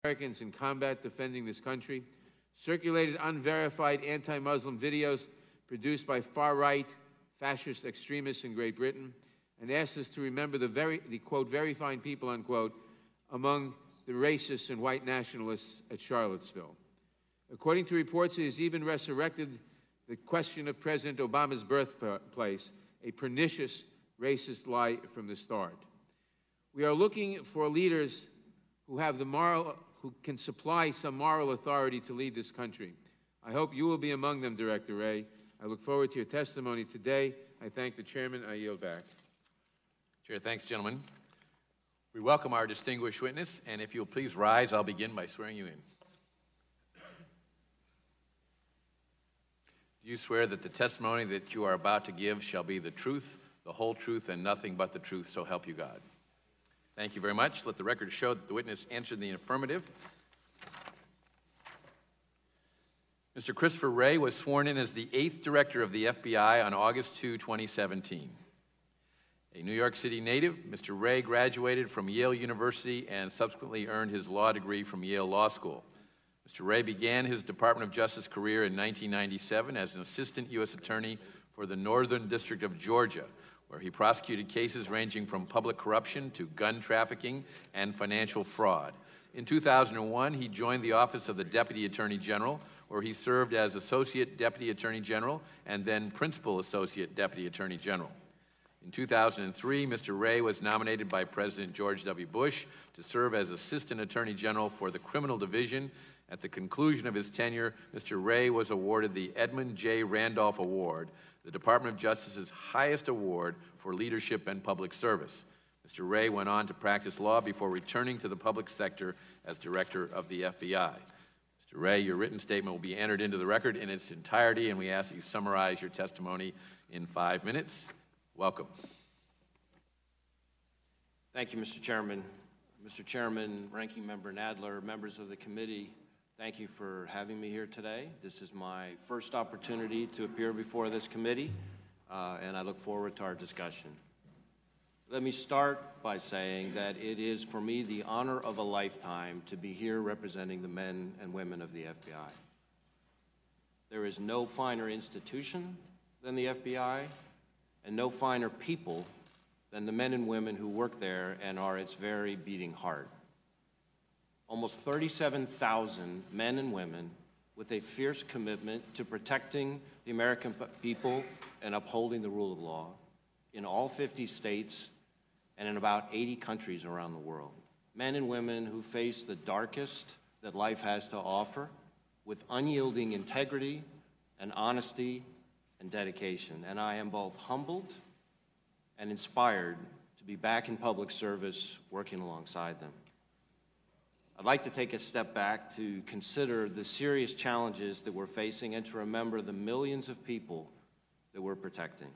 Americans in combat defending this country, circulated unverified anti-Muslim videos produced by far-right fascist extremists in Great Britain, and asked us to remember the quote, very fine people, unquote, among the racists and white nationalists at Charlottesville. According to reports, he has even resurrected the question of President Obama's birthplace, a pernicious racist lie from the start. We are looking for leaders who have who can supply some moral authority to lead this country. I hope you will be among them, Director Wray. I look forward to your testimony today. I thank the chairman. I yield back. Chair, thanks, gentlemen. We welcome our distinguished witness, and if you'll please rise, I'll begin by swearing you in. Do you swear that the testimony that you are about to give shall be the truth, the whole truth, and nothing but the truth, so help you God? Thank you very much. Let the record show that the witness answered in the affirmative. Mr. Christopher Wray was sworn in as the 8th Director of the FBI on August 2, 2017. A New York City native, Mr. Wray graduated from Yale University and subsequently earned his law degree from Yale Law School. Mr. Wray began his Department of Justice career in 1997 as an assistant U.S. attorney for the Northern District of Georgia, where he prosecuted cases ranging from public corruption to gun trafficking and financial fraud. In 2001, he joined the Office of the Deputy Attorney General, where he served as Associate Deputy Attorney General and then Principal Associate Deputy Attorney General. In 2003, Mr. Wray was nominated by President George W. Bush to serve as Assistant Attorney General for the Criminal Division. At the conclusion of his tenure, Mr. Wray was awarded the Edmund J. Randolph Award, the Department of Justice's highest award for leadership and public service. Mr. Wray went on to practice law before returning to the public sector as Director of the FBI. Mr. Wray, your written statement will be entered into the record in its entirety, and we ask that you summarize your testimony in 5 minutes. Welcome. Thank you, Mr. Chairman. Mr. Chairman, Ranking Member Nadler, members of the committee, thank you for having me here today. This is my first opportunity to appear before this committee, and I look forward to our discussion. Let me start by saying that it is for me the honor of a lifetime to be here representing the men and women of the FBI. There is no finer institution than the FBI, and no finer people than the men and women who work there and are its very beating heart. Almost 37,000 men and women with a fierce commitment to protecting the American people and upholding the rule of law in all 50 states and in about 80 countries around the world. Men and women who face the darkest that life has to offer with unyielding integrity and honesty and dedication. And I am both humbled and inspired to be back in public service working alongside them. I'd like to take a step back to consider the serious challenges that we're facing and to remember the millions of people that we're protecting.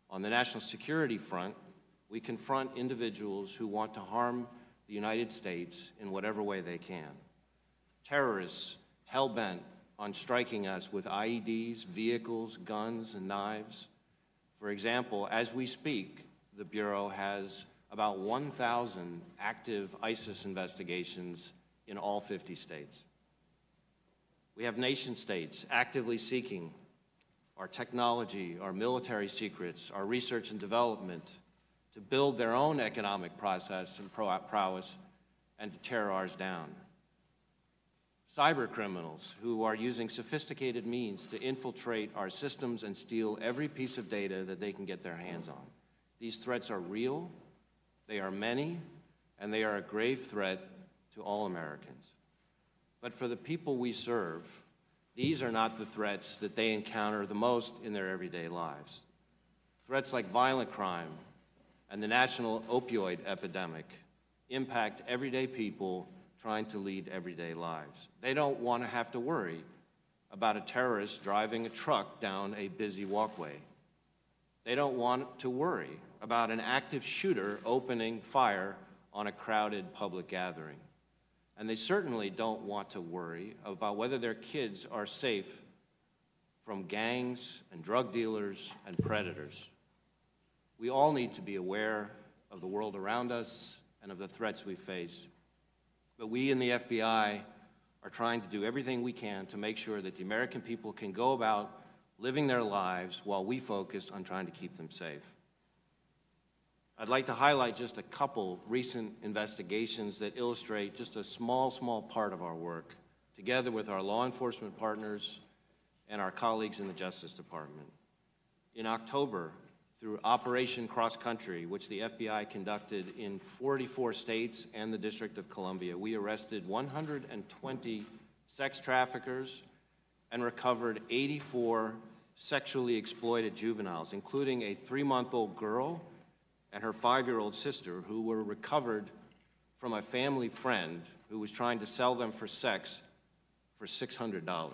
On the national security front, we confront individuals who want to harm the United States in whatever way they can. Terrorists hell-bent on striking us with IEDs, vehicles, guns, and knives. For example, as we speak, the Bureau has about 1,000 active ISIS investigations in all 50 states. We have nation-states actively seeking our technology, our military secrets, our research and development to build their own economic process and prowess and to tear ours down. Cyber criminals who are using sophisticated means to infiltrate our systems and steal every piece of data that they can get their hands on. These threats are real, they are many, and they are a grave threat to all Americans. But for the people we serve, these are not the threats that they encounter the most in their everyday lives. Threats like violent crime and the national opioid epidemic impact everyday people trying to lead everyday lives. They don't want to have to worry about a terrorist driving a truck down a busy walkway. They don't want to worry about an active shooter opening fire on a crowded public gathering. And they certainly don't want to worry about whether their kids are safe from gangs and drug dealers and predators. We all need to be aware of the world around us and of the threats we face. But we in the FBI are trying to do everything we can to make sure that the American people can go about living their lives while we focus on trying to keep them safe. I'd like to highlight just a couple recent investigations that illustrate just a small part of our work, together with our law enforcement partners and our colleagues in the Justice Department. In October, through Operation Cross Country, which the FBI conducted in 44 states and the District of Columbia, we arrested 120 sex traffickers and recovered 84 sexually exploited juveniles, including a 3-month-old girl and her 5-year-old sister, who were recovered from a family friend who was trying to sell them for sex for $600.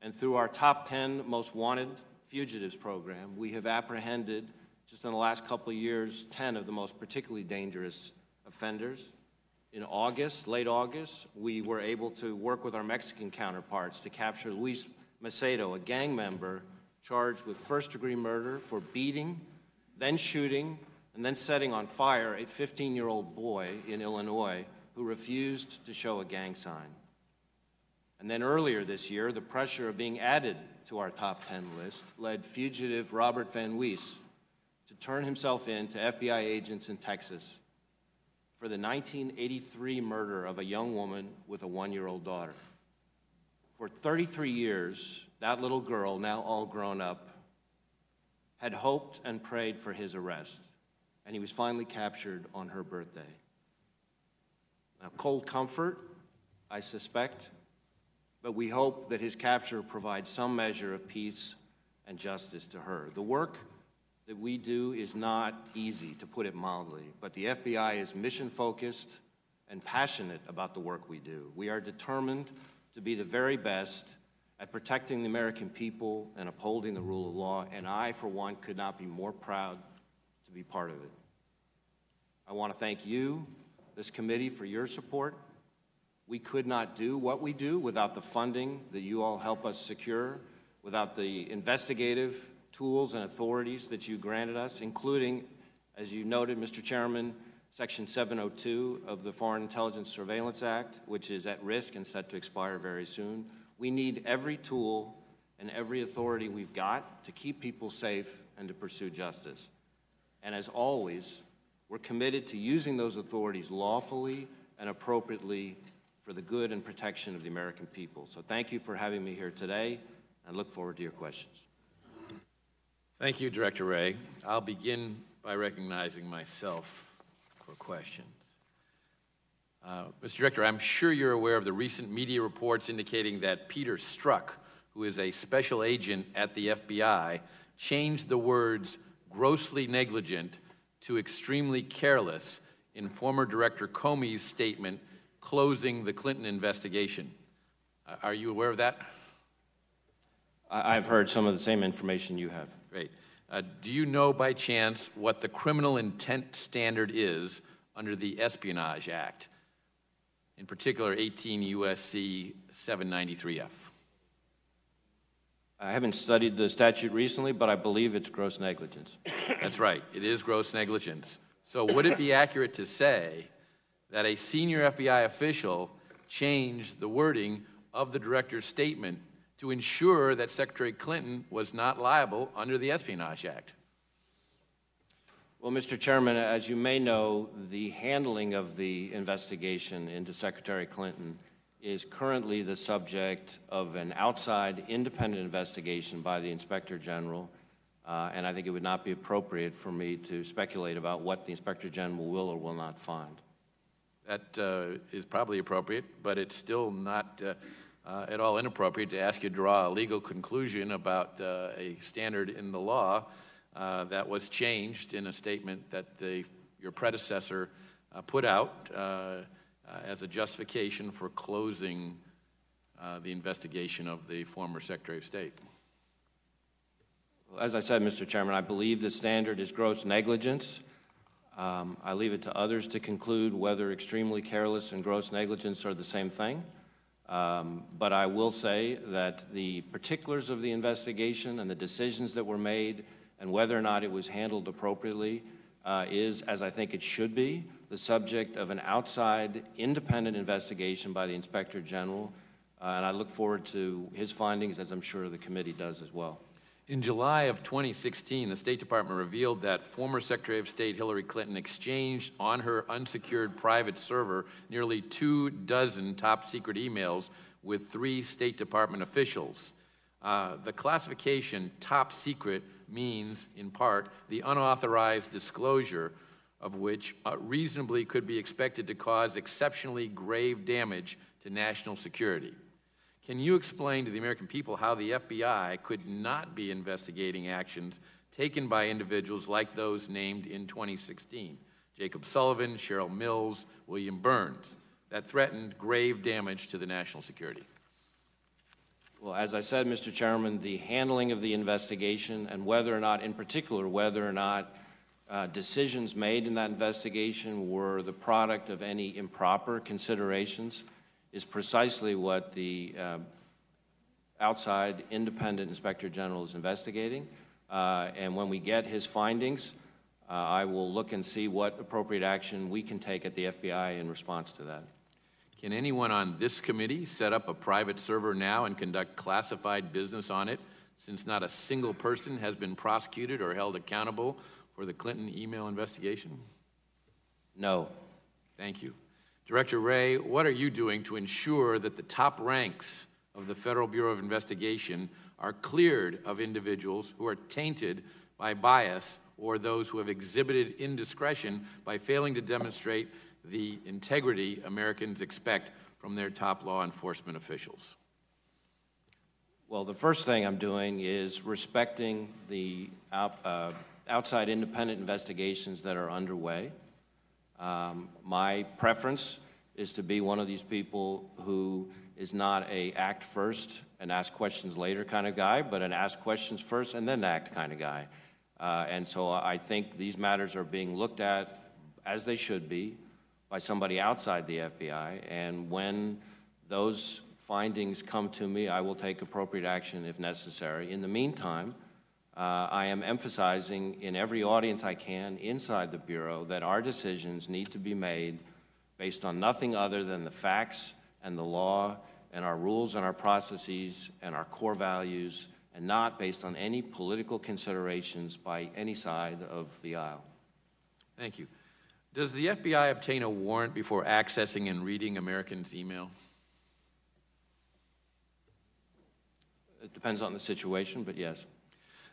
And through our Top 10 Most Wanted Fugitives program, we have apprehended, just in the last couple of years, 10 of the most particularly dangerous offenders. In August, late August, we were able to work with our Mexican counterparts to capture Luis Macedo, a gang member charged with first-degree murder for beating, then shooting, and then setting on fire a 15-year-old boy in Illinois who refused to show a gang sign. And then earlier this year, the pressure of being added to our top 10 list led fugitive Robert Van Wees to turn himself in to FBI agents in Texas for the 1983 murder of a young woman with a 1-year-old daughter. For 33 years, that little girl, now all grown up, had hoped and prayed for his arrest, and he was finally captured on her birthday. Now, cold comfort, I suspect, but we hope that his capture provides some measure of peace and justice to her. The work that we do is not easy, to put it mildly, but the FBI is mission-focused and passionate about the work we do. We are determined to be the very best at protecting the American people and upholding the rule of law, and I, for one, could not be more proud to be part of it. I want to thank you, this committee, for your support. We could not do what we do without the funding that you all help us secure, without the investigative tools and authorities that you granted us, including, as you noted, Mr. Chairman, Section 702 of the Foreign Intelligence Surveillance Act, which is at risk and set to expire very soon. We need every tool and every authority we've got to keep people safe and to pursue justice. And as always, we're committed to using those authorities lawfully and appropriately for the good and protection of the American people. So thank you for having me here today, and I look forward to your questions. Thank you, Director Wray. I'll begin by recognizing myself for questions. Mr. Director, I'm sure you're aware of the recent media reports indicating that Peter Strzok, who is a special agent at the FBI, changed the words grossly negligent to extremely careless in former Director Comey's statement closing the Clinton investigation. Are you aware of that? I've heard some of the same information you have. Great. Do you know by chance what the criminal intent standard is under the Espionage Act? In particular, 18 U.S.C. 793F. I haven't studied the statute recently, but I believe it's gross negligence. That's right. It is gross negligence. So would it be accurate to say that a senior FBI official changed the wording of the director's statement to ensure that Secretary Clinton was not liable under the Espionage Act? Well, Mr. Chairman, as you may know, the handling of the investigation into Secretary Clinton is currently the subject of an outside independent investigation by the Inspector General, and I think it would not be appropriate for me to speculate about what the Inspector General will or will not find. That is probably appropriate, but it's still not at all inappropriate to ask you to draw a legal conclusion about a standard in the law that was changed in a statement that your predecessor put out as a justification for closing the investigation of the former Secretary of State. Well, as I said, Mr. Chairman, I believe the standard is gross negligence. I leave it to others to conclude whether extremely careless and gross negligence are the same thing. But I will say that the particulars of the investigation and the decisions that were made and whether or not it was handled appropriately is, as I think it should be, the subject of an outside independent investigation by the Inspector General, and I look forward to his findings, as I'm sure the committee does as well. In July of 2016, the State Department revealed that former Secretary of State Hillary Clinton exchanged on her unsecured private server nearly 24 top-secret emails with 3 State Department officials. The classification top secret means, in part, the unauthorized disclosure of which reasonably could be expected to cause exceptionally grave damage to national security. Can you explain to the American people how the FBI could not be investigating actions taken by individuals like those named in 2016, Jacob Sullivan, Cheryl Mills, William Burns, that threatened grave damage to the national security? Well, as I said, Mr. Chairman, the handling of the investigation and whether or not, in particular, whether or not decisions made in that investigation were the product of any improper considerations is precisely what the outside independent Inspector General is investigating. And when we get his findings, I will look and see what appropriate action we can take at the FBI in response to that. Can anyone on this committee set up a private server now and conduct classified business on it, since not a single person has been prosecuted or held accountable for the Clinton email investigation? No. Thank you. Director Wray, what are you doing to ensure that the top ranks of the Federal Bureau of Investigation are cleared of individuals who are tainted by bias or those who have exhibited indiscretion by failing to demonstrate the integrity Americans expect from their top law enforcement officials? Well, the first thing I'm doing is respecting the outside independent investigations that are underway. My preference is to be one of these people who is not a act first and ask questions later kind of guy, but an ask questions first and then act kind of guy. And so I think these matters are being looked at, as they should be, by somebody outside the FBI. And when those findings come to me, I will take appropriate action if necessary. In the meantime, I am emphasizing in every audience I can inside the Bureau that our decisions need to be made based on nothing other than the facts and the law and our rules and our processes and our core values, and not based on any political considerations by any side of the aisle. Thank you. Does the FBI obtain a warrant before accessing and reading Americans' email? It depends on the situation, but yes.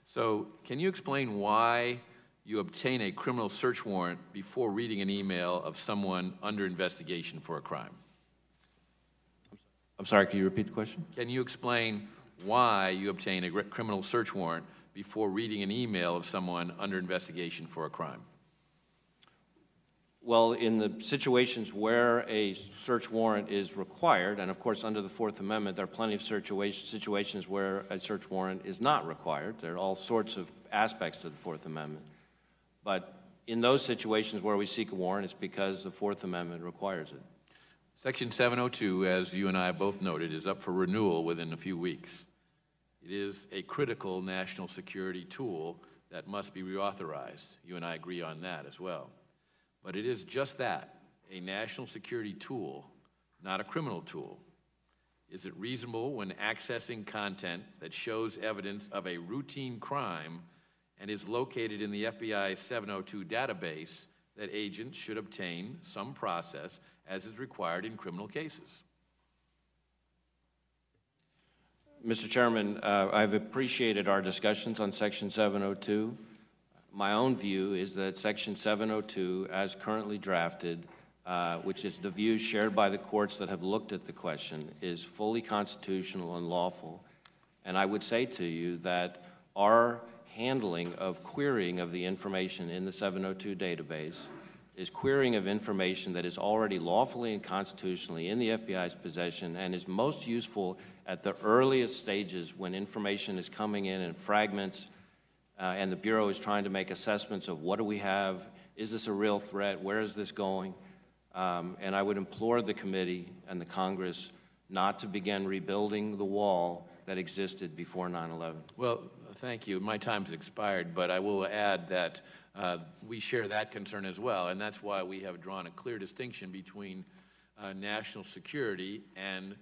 So can you explain why you obtain a criminal search warrant before reading an email of someone under investigation for a crime? I'm sorry, can you repeat the question? Can you explain why you obtain a criminal search warrant before reading an email of someone under investigation for a crime? Well, in the situations where a search warrant is required, and of course under the Fourth Amendment, there are plenty of situations where a search warrant is not required. There are all sorts of aspects to the Fourth Amendment. But in those situations where we seek a warrant, it's because the Fourth Amendment requires it. Section 702, as you and I both noted, is up for renewal within a few weeks. It is a critical national security tool that must be reauthorized. You and I agree on that as well. But it is just that, a national security tool, not a criminal tool. Is it reasonable when accessing content that shows evidence of a routine crime and is located in the FBI 702 database that agents should obtain some process as is required in criminal cases? Mr. Chairman, I've appreciated our discussions on Section 702. My own view is that Section 702, as currently drafted, which is the view shared by the courts that have looked at the question, is fully constitutional and lawful. And I would say to you that our handling of querying of the information in the 702 database is querying of information that is already lawfully and constitutionally in the FBI's possession and is most useful at the earliest stages when information is coming in fragments and the Bureau is trying to make assessments of what do we have, is this a real threat, where is this going? And I would implore the committee and the Congress not to begin rebuilding the wall that existed before 9/11. Well, thank you. My time's expired, but I will add that we share that concern as well, and that's why we have drawn a clear distinction between national security and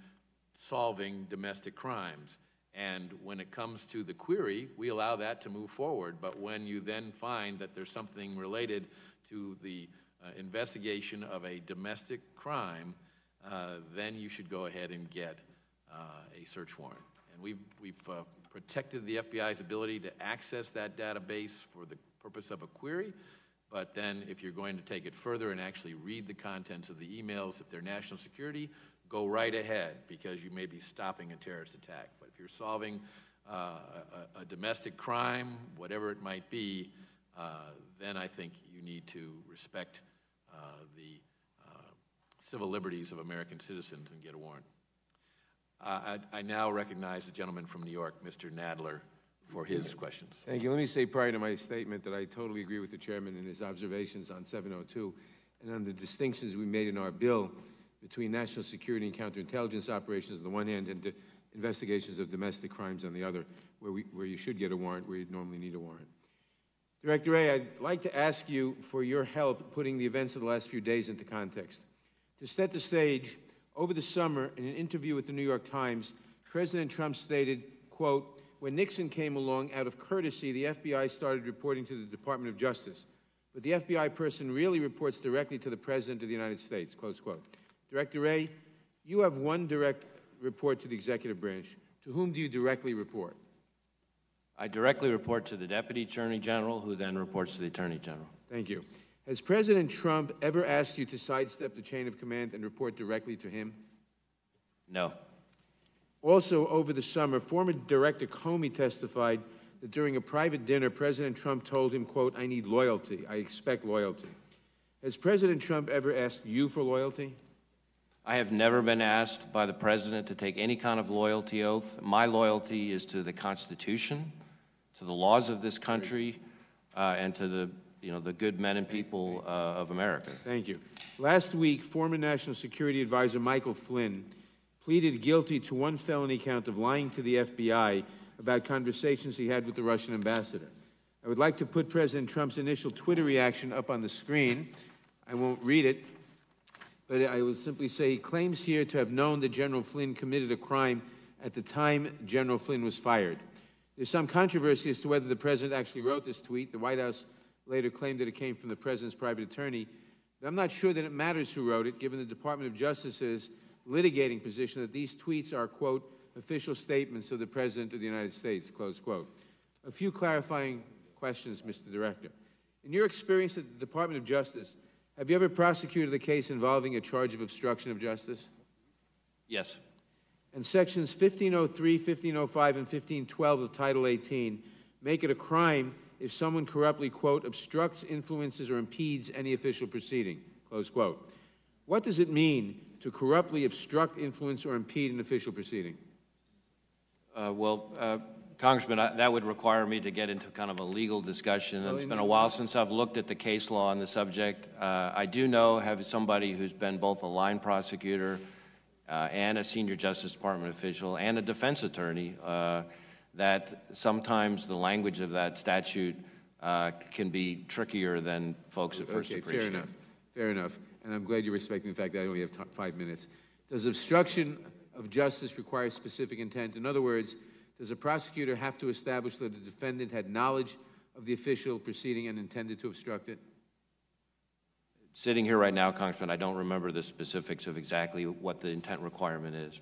solving domestic crimes. And when it comes to the query, we allow that to move forward. But when you then find that there's something related to the investigation of a domestic crime, then you should go ahead and get a search warrant. And we've protected the FBI's ability to access that database for the purpose of a query. But then if you're going to take it further and actually read the contents of the emails, if they're national security, go right ahead, because you may be stopping a terrorist attack. But if you're solving a domestic crime, whatever it might be, then I think you need to respect the civil liberties of American citizens and get a warrant. I now recognize the gentleman from New York, Mr. Nadler, for his questions. Thank you. Let me say prior to my statement that I totally agree with the chairman in his observations on 702 and on the distinctions we made in our bill between national security and counterintelligence operations on the one hand and investigations of domestic crimes on the other, where you should get a warrant, where you'd normally need a warrant. Director Wray, I'd like to ask you for your help putting the events of the last few days into context. To set the stage, over the summer, in an interview with the New York Times, President Trump stated, quote, "When Nixon came along, out of courtesy, the FBI started reporting to the Department of Justice. But the FBI person really reports directly to the President of the United States," close quote. Director Wray, you have one direct report to the executive branch. To whom do you directly report? I directly report to the Deputy Attorney General, who then reports to the Attorney General. Thank you. Has President Trump ever asked you to sidestep the chain of command and report directly to him? No. Also, over the summer, former Director Comey testified that during a private dinner, President Trump told him, quote, "I need loyalty. I expect loyalty." Has President Trump ever asked you for loyalty? I have never been asked by the President to take any kind of loyalty oath. My loyalty is to the Constitution, to the laws of this country, and to the good men and people of America. Thank you. Last week, former National Security Advisor Michael Flynn pleaded guilty to one felony count of lying to the FBI about conversations he had with the Russian ambassador. I would like to put President Trump's initial Twitter reaction up on the screen. I won't read it, but I will simply say he claims here to have known that General Flynn committed a crime at the time General Flynn was fired. There's some controversy as to whether the President actually wrote this tweet. The White House later claimed that it came from the President's private attorney. But I'm not sure that it matters who wrote it, given the Department of Justice's litigating position that these tweets are, quote, "official statements of the President of the United States," close quote. A few clarifying questions, Mr. Director. In your experience at the Department of Justice, have you ever prosecuted a case involving a charge of obstruction of justice? Yes. And sections 1503, 1505, and 1512 of Title 18 make it a crime if someone corruptly, quote, "obstructs, influences, or impedes any official proceeding," close quote. What does it mean to corruptly obstruct, influence, or impede an official proceeding? Congressman, that would require me to get into kind of a legal discussion. It's been a while since I've looked at the case law on the subject. I do have somebody who's been both a line prosecutor and a senior Justice Department official and a defense attorney, that sometimes the language of that statute can be trickier than folks at first appreciate. Fair enough. And I'm glad you're respecting the fact that I only have 5 minutes. Does obstruction of justice require specific intent? In other words, does a prosecutor have to establish that the defendant had knowledge of the official proceeding and intended to obstruct it? Sitting here right now, Congressman, I don't remember the specifics of exactly what the intent requirement is.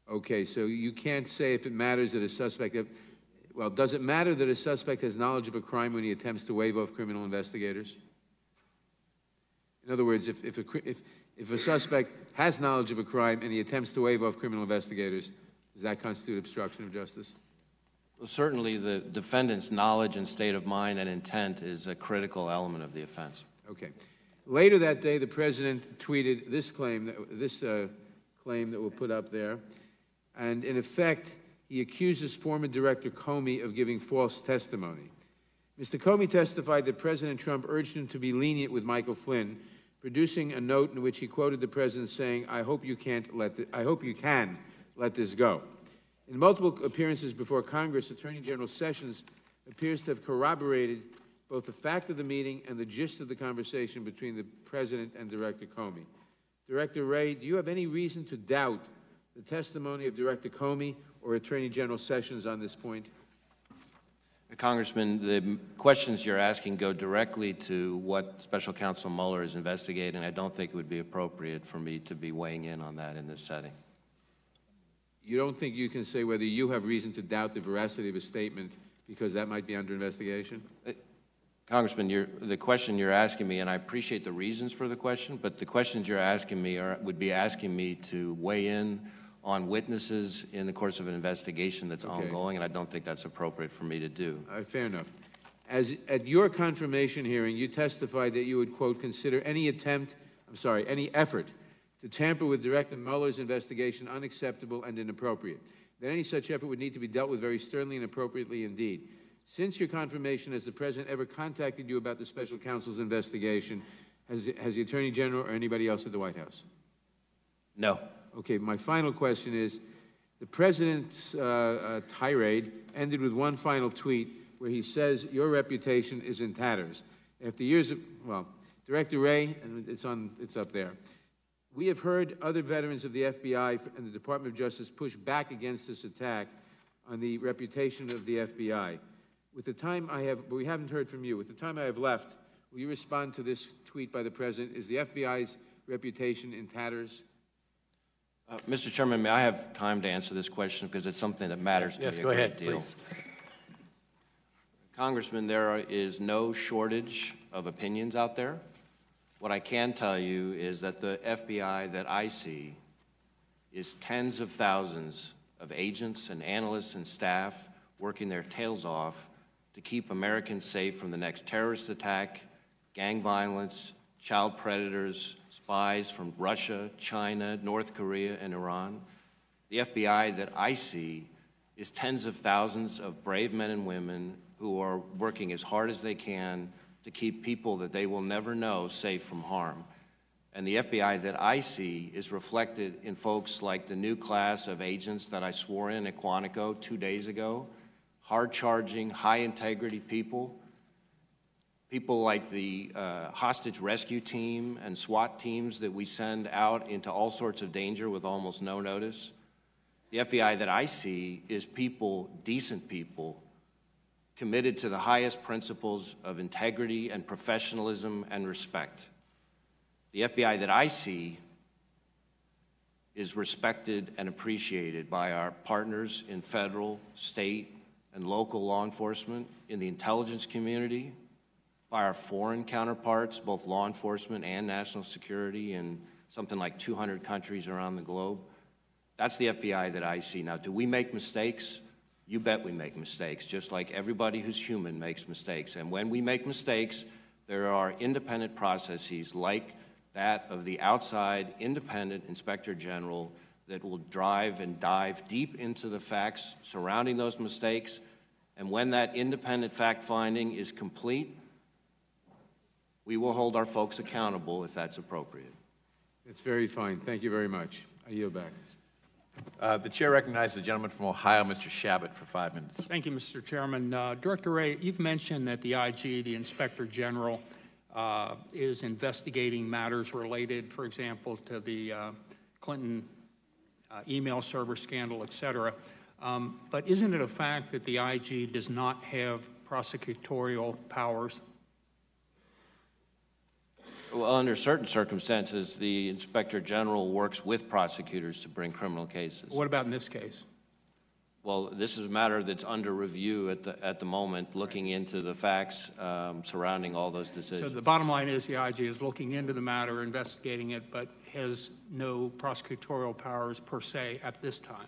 Okay, so you can't say if it matters that a suspect, well, does it matter that a suspect has knowledge of a crime when he attempts to wave off criminal investigators? In other words, if a suspect has knowledge of a crime and he attempts to wave off criminal investigators, does that constitute obstruction of justice? Well, certainly the defendant's knowledge and state of mind and intent is a critical element of the offense. Okay. Later that day, the President tweeted this claim that we'll put up there. And in effect, he accuses former Director Comey of giving false testimony. Mr. Comey testified that President Trump urged him to be lenient with Michael Flynn, producing a note in which he quoted the President saying, I hope you can let this go." In multiple appearances before Congress, Attorney General Sessions appears to have corroborated both the fact of the meeting and the gist of the conversation between the President and Director Comey. Director Wray, do you have any reason to doubt the testimony of Director Comey or Attorney General Sessions on this point? Congressman, the questions you're asking go directly to what Special Counsel Mueller is investigating. I don't think it would be appropriate for me to be weighing in on that in this setting. You don't think you can say whether you have reason to doubt the veracity of a statement because that might be under investigation? Congressman, the question you're asking me, and I appreciate the reasons for the question, but the questions you're asking me would be asking me to weigh in on witnesses in the course of an investigation that's ongoing, and I don't think that's appropriate for me to do. Fair enough. At your confirmation hearing, you testified that you would, quote, consider any effort to tamper with Director Mueller's investigation unacceptable and inappropriate. That any such effort would need to be dealt with very sternly and appropriately indeed. Since your confirmation, has the President ever contacted you about the Special Counsel's investigation? Has the Attorney General or anybody else at the White House? No. Okay, my final question is, the President's tirade ended with one final tweet where he says your reputation is in tatters. After years of, well, Director Wray, and it's up there. We have heard other veterans of the FBI and the Department of Justice push back against this attack on the reputation of the FBI. With the time I have, but we haven't heard from you. With the time I have left, will you respond to this tweet by the President? Is the FBI's reputation in tatters? Mr. Chairman, may I have time to answer this question because it's something that matters to me a great deal. Yes, go ahead, please. Congressman, there is no shortage of opinions out there. What I can tell you is that the FBI that I see is tens of thousands of agents and analysts and staff working their tails off to keep Americans safe from the next terrorist attack, gang violence, child predators, spies from Russia, China, North Korea, and Iran. The FBI that I see is tens of thousands of brave men and women who are working as hard as they can to keep people that they will never know safe from harm. And the FBI that I see is reflected in folks like the new class of agents that I swore in at Quantico 2 days ago, hard-charging, high-integrity people, people like the hostage rescue team and SWAT teams that we send out into all sorts of danger with almost no notice. The FBI that I see is people, decent people, committed to the highest principles of integrity and professionalism and respect. The FBI that I see is respected and appreciated by our partners in federal, state, and local law enforcement, in the intelligence community, by our foreign counterparts, both law enforcement and national security in something like 200 countries around the globe. That's the FBI that I see. Now, do we make mistakes? You bet we make mistakes, just like everybody who's human makes mistakes. And when we make mistakes, there are independent processes like that of the outside independent Inspector General that will drive and dive deep into the facts surrounding those mistakes. And when that independent fact-finding is complete, we will hold our folks accountable if that's appropriate. It's very fine. Thank you very much. I yield back. The chair recognizes the gentleman from Ohio, Mr. Shabbat, for 5 minutes. Thank you, Mr. Chairman. Director Wray, you've mentioned that the IG, the Inspector General, is investigating matters related, for example, to the Clinton email server scandal, et cetera. But isn't it a fact that the IG does not have prosecutorial powers? Well, under certain circumstances, the Inspector General works with prosecutors to bring criminal cases. What about in this case? Well, this is a matter that's under review at the moment, looking into the facts surrounding all those decisions. So the bottom line is the IG is looking into the matter, investigating it, but has no prosecutorial powers per se at this time.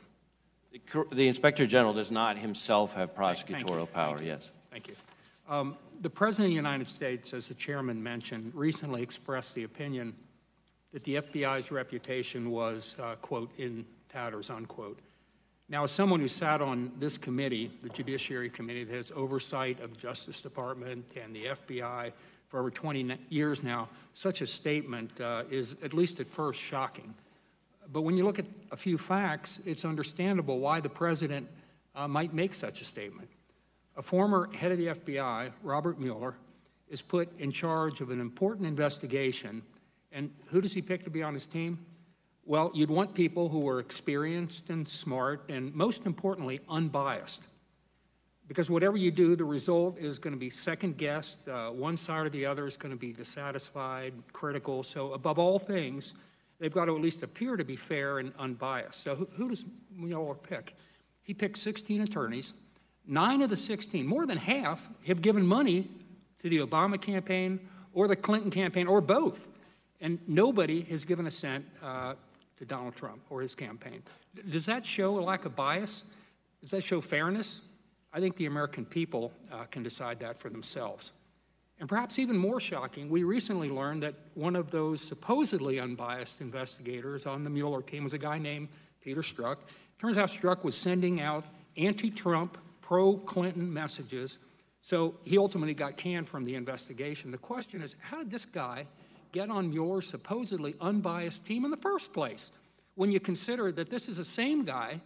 The Inspector General does not himself have prosecutorial power, yes. Thank you. The President of the United States, as the chairman mentioned, recently expressed the opinion that the FBI's reputation was, quote, in tatters, unquote. Now, as someone who sat on this committee, the Judiciary Committee, that has oversight of the Justice Department and the FBI for over 20 years now, such a statement is, at least at first, shocking. But when you look at a few facts, it's understandable why the president might make such a statement. A former head of the FBI, Robert Mueller, is put in charge of an important investigation. And who does he pick to be on his team? Well, you'd want people who are experienced and smart and, most importantly, unbiased. Because whatever you do, the result is going to be second-guessed. One side or the other is going to be dissatisfied, critical. So above all things, they've got to at least appear to be fair and unbiased. So who does Mueller pick? He picked 16 attorneys. 9 of the 16, more than half, have given money to the Obama campaign or the Clinton campaign or both. And nobody has given a cent to Donald Trump or his campaign. Does that show a lack of bias? Does that show fairness? I think the American people can decide that for themselves. And perhaps even more shocking, we recently learned that one of those supposedly unbiased investigators on the Mueller team was a guy named Peter Strzok. Turns out Strzok was sending out anti-Trump, pro-Clinton messages, so he ultimately got canned from the investigation. The question is, how did this guy get on Mueller's supposedly unbiased team in the first place, when you consider that this is the same guy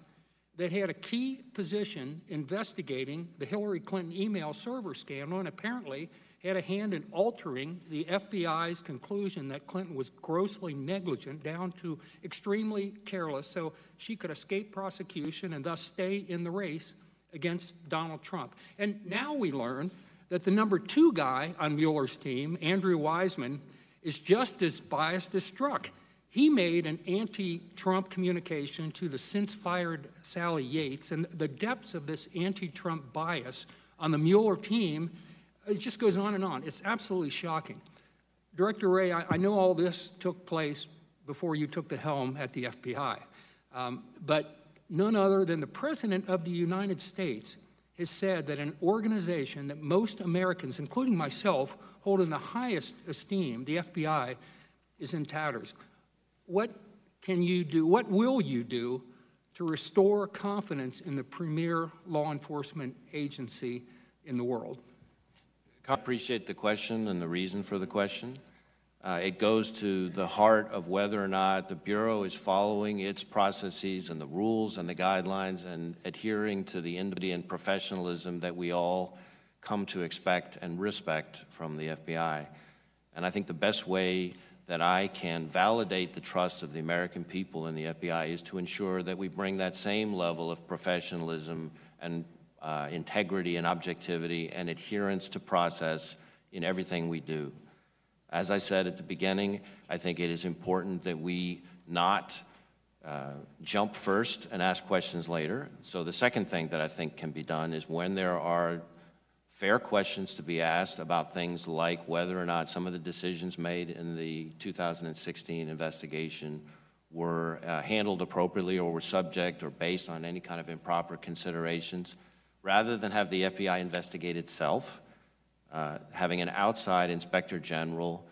that had a key position investigating the Hillary Clinton email server scandal and apparently had a hand in altering the FBI's conclusion that Clinton was grossly negligent down to extremely careless so she could escape prosecution and thus stay in the race against Donald Trump. And now we learn that the number 2 guy on Mueller's team, Andrew Weissman, is just as biased as Strzok. He made an anti-Trump communication to the since-fired Sally Yates, and the depths of this anti-Trump bias on the Mueller team, it just goes on and on. It's absolutely shocking. Director Wray, I know all this took place before you took the helm at the FBI, but none other than the President of the United States has said that an organization that most Americans, including myself, hold in the highest esteem, the FBI, is in tatters. What can you do, what will you do to restore confidence in the premier law enforcement agency in the world? I appreciate the question and the reason for the question. It goes to the heart of whether or not the Bureau is following its processes and the rules and the guidelines and adhering to the integrity and professionalism that we all come to expect and respect from the FBI. And I think the best way that I can validate the trust of the American people in the FBI is to ensure that we bring that same level of professionalism and integrity and objectivity and adherence to process in everything we do. As I said at the beginning, I think it is important that we not jump first and ask questions later. So the second thing that I think can be done is when there are fair questions to be asked about things like whether or not some of the decisions made in the 2016 investigation were handled appropriately or were subject or based on any kind of improper considerations, rather than have the FBI investigate itself, having an outside inspector general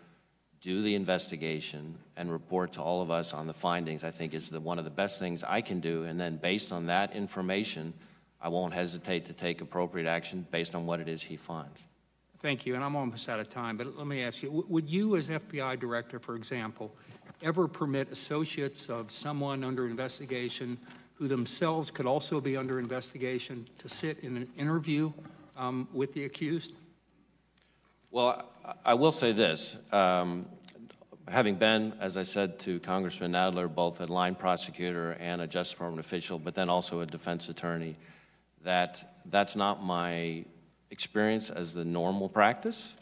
do the investigation and report to all of us on the findings, I think is one of the best things I can do. And then based on that information, I won't hesitate to take appropriate action based on what it is he finds. Thank you, and I'm almost out of time, but let me ask you, would you as FBI director, for example, ever permit associates of someone under investigation who themselves could also be under investigation to sit in an interview with the accused? Well, I will say this. Having been, as I said to Congressman Nadler, both a line prosecutor and a Justice Department official, but then also a defense attorney, that's not my experience as the normal practice.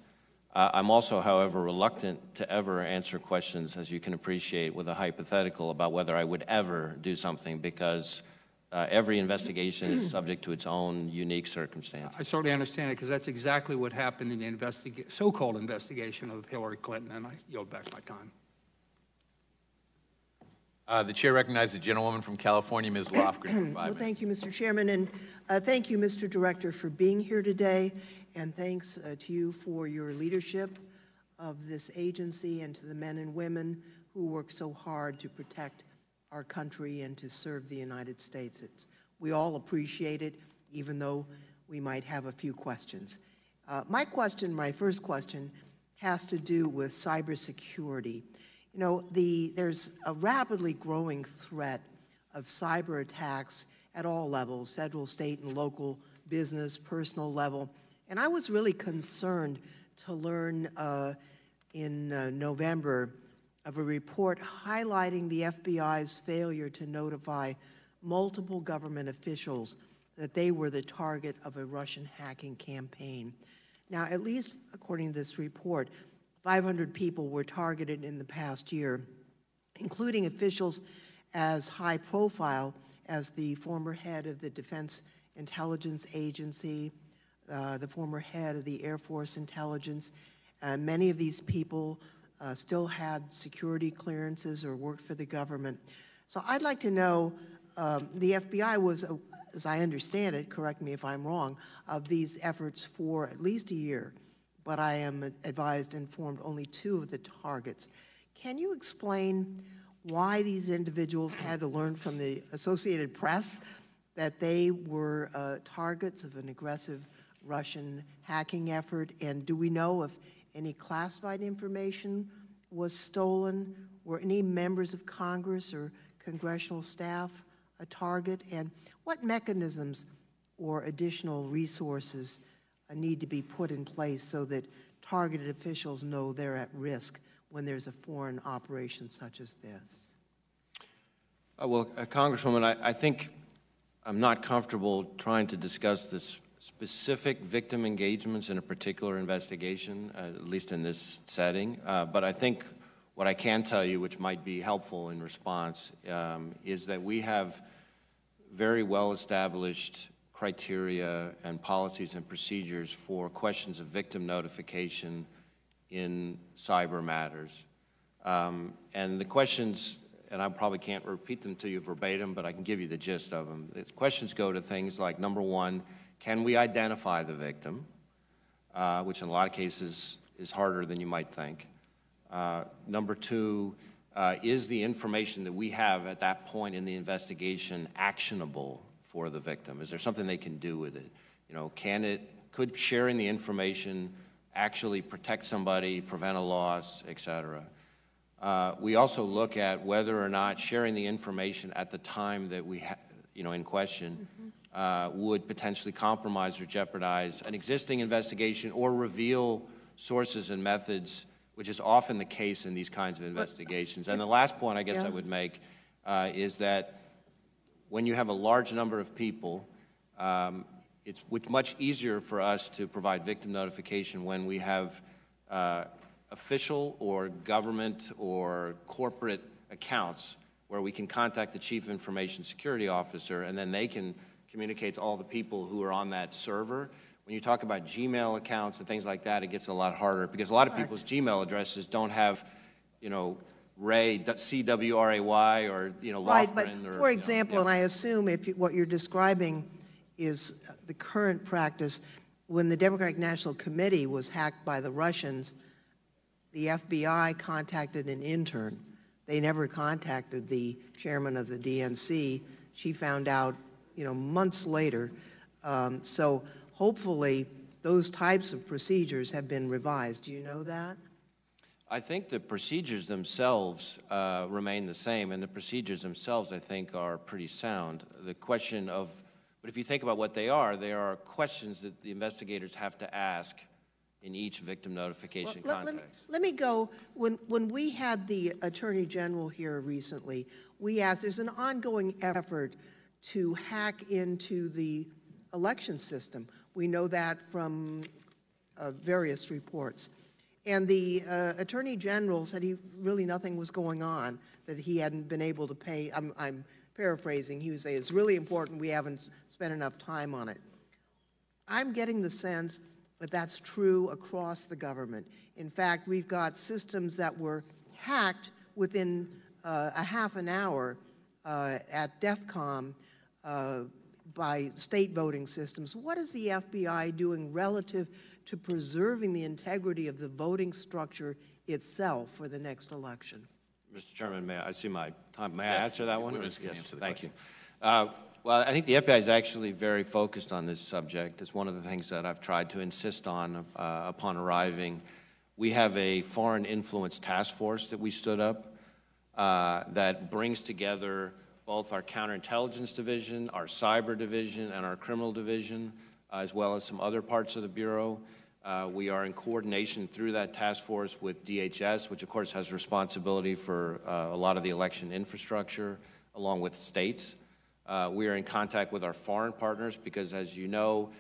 I'm also, however, reluctant to ever answer questions, as you can appreciate, with a hypothetical about whether I would ever do something, because every investigation is subject to its own unique circumstances. I certainly understand it, because that's exactly what happened in the so-called investigation of Hillary Clinton, and I yield back my time. The chair recognizes the gentlewoman from California, Ms. Lofgren, for 5 minutes. Well, thank you, Mr. Chairman, and thank you, Mr. Director, for being here today, and thanks to you for your leadership of this agency and to the men and women who work so hard to protect our country and to serve the United States. We all appreciate it, even though we might have a few questions. My first question, has to do with cybersecurity. You know, there's a rapidly growing threat of cyber attacks at all levels, federal, state, and local, business, personal level. And I was really concerned to learn in November of a report highlighting the FBI's failure to notify multiple government officials that they were the target of a Russian hacking campaign. Now, at least according to this report, 500 people were targeted in the past year, including officials as high profile as the former head of the Defense Intelligence Agency, the former head of the Air Force Intelligence. Many of these people still had security clearances or worked for the government. So I'd like to know, the FBI was, as I understand it, correct me if I'm wrong, of these efforts for at least a year, but I am advised and informed only 2 of the targets. Can you explain why these individuals had to learn from the Associated Press that they were targets of an aggressive Russian hacking effort? And do we know if any classified information was stolen? Were any members of Congress or congressional staff a target? And what mechanisms or additional resources need to be put in place so that targeted officials know they're at risk when there's a foreign operation such as this? Well, Congresswoman, I think I'm not comfortable trying to discuss this specific victim engagements in a particular investigation, at least in this setting. But I think what I can tell you, which might be helpful in response, is that we have very well-established criteria and policies and procedures for questions of victim notification in cyber matters. And the questions, and I probably can't repeat them to you verbatim, but I can give you the gist of them. The questions go to things like, number 1, can we identify the victim, which in a lot of cases is harder than you might think. Number 2, is the information that we have at that point in the investigation actionable for the victim? Is there something they can do with it? You know, could sharing the information actually protect somebody, prevent a loss, et cetera? We also look at whether or not sharing the information at the time that we in question would potentially compromise or jeopardize an existing investigation or reveal sources and methods, which is often the case in these kinds of investigations. And the last point I guess I would make is that when you have a large number of people, it's much easier for us to provide victim notification when we have official or government or corporate accounts where we can contact the Chief Information Security Officer and then they can communicate to all the people who are on that server. When you talk about Gmail accounts and things like that, it gets a lot harder because a lot of people's Gmail addresses don't have, Ray, C-W-R-A-Y, or, Right, but Lofgren, or, for example, and I assume if what you're describing is the current practice, when the Democratic National Committee was hacked by the Russians, the FBI contacted an intern. They never contacted the chairman of the DNC. She found out, months later. So hopefully those types of procedures have been revised. Do you know that? I think the procedures themselves remain the same, and the procedures themselves, I think, are pretty sound. The question of, but if you think about what they are questions that the investigators have to ask in each victim notification context. Let me go, when we had the Attorney General here recently, we asked, there's an ongoing effort to hack into the election system. We know that from various reports. And the Attorney General said really nothing was going on, that he hadn't been able to pay. I'm paraphrasing. He would say, it's really important, we haven't spent enough time on it. I'm getting the sense that that's true across the government. In fact, we've got systems that were hacked within a half an hour at DEFCON by state voting systems. What is the FBI doing relative to preserving the integrity of the voting structure itself for the next election? Mr. Chairman, I see my time. May I answer that one? Yes, answer the thank question. you. Well, I think the FBI is actually very focused on this subject. It's one of the things that I've tried to insist on upon arriving. We have a foreign influence task force that we stood up that brings together both our counterintelligence division, our cyber division, and our criminal division, as well as some other parts of the Bureau. We are in coordination through that task force with DHS, which of course has responsibility for a lot of the election infrastructure, along with states. We are in contact with our foreign partners because, as you know,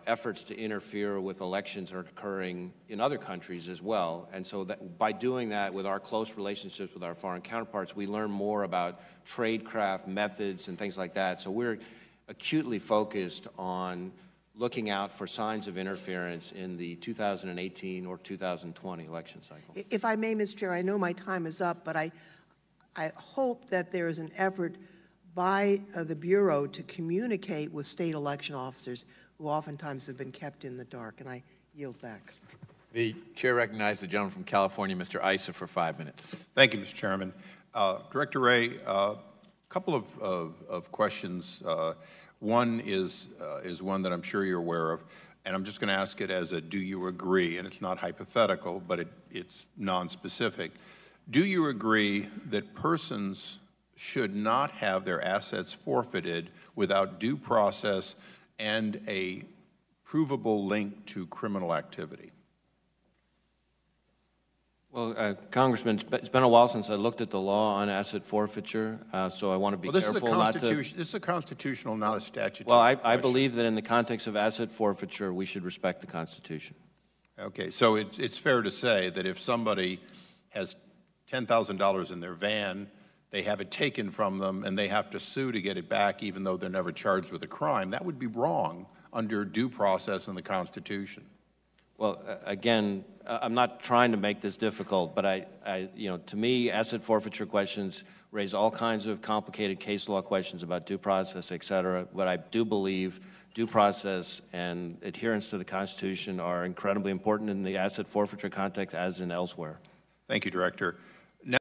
efforts to interfere with elections are occurring in other countries as well. And so that by doing that with our close relationships with our foreign counterparts, we learn more about tradecraft methods and things like that. So we're acutely focused on looking out for signs of interference in the 2018 or 2020 election cycle. If I may, Mr. Chair, I know my time is up, but I hope that there is an effort by the Bureau to communicate with state election officers who oftentimes have been kept in the dark, and I yield back. The chair recognizes the gentleman from California, Mr. Issa, for 5 minutes. Thank you, Mr. Chairman. Director Wray, a couple of questions. One is one that I'm sure you're aware of, and I'm just going to ask it as a do you agree, and it's not hypothetical, but it's non-specific. Do you agree that persons should not have their assets forfeited without due process and a provable link to criminal activity? Well, Congressman, it's been a while since I looked at the law on asset forfeiture, so I want to be careful not to... This is a constitutional, not a statutory Well, I question. believe that in the context of asset forfeiture, we should respect the Constitution. Okay, so it's fair to say that if somebody has $10,000 in their van, they have it taken from them, and they have to sue to get it back even though they're never charged with a crime, that would be wrong under due process in the Constitution. Well, again, I'm not trying to make this difficult, but to me, asset forfeiture questions raise all kinds of complicated case law questions about due process, et cetera. But I do believe due process and adherence to the Constitution are incredibly important in the asset forfeiture context as in elsewhere. Thank you, Director.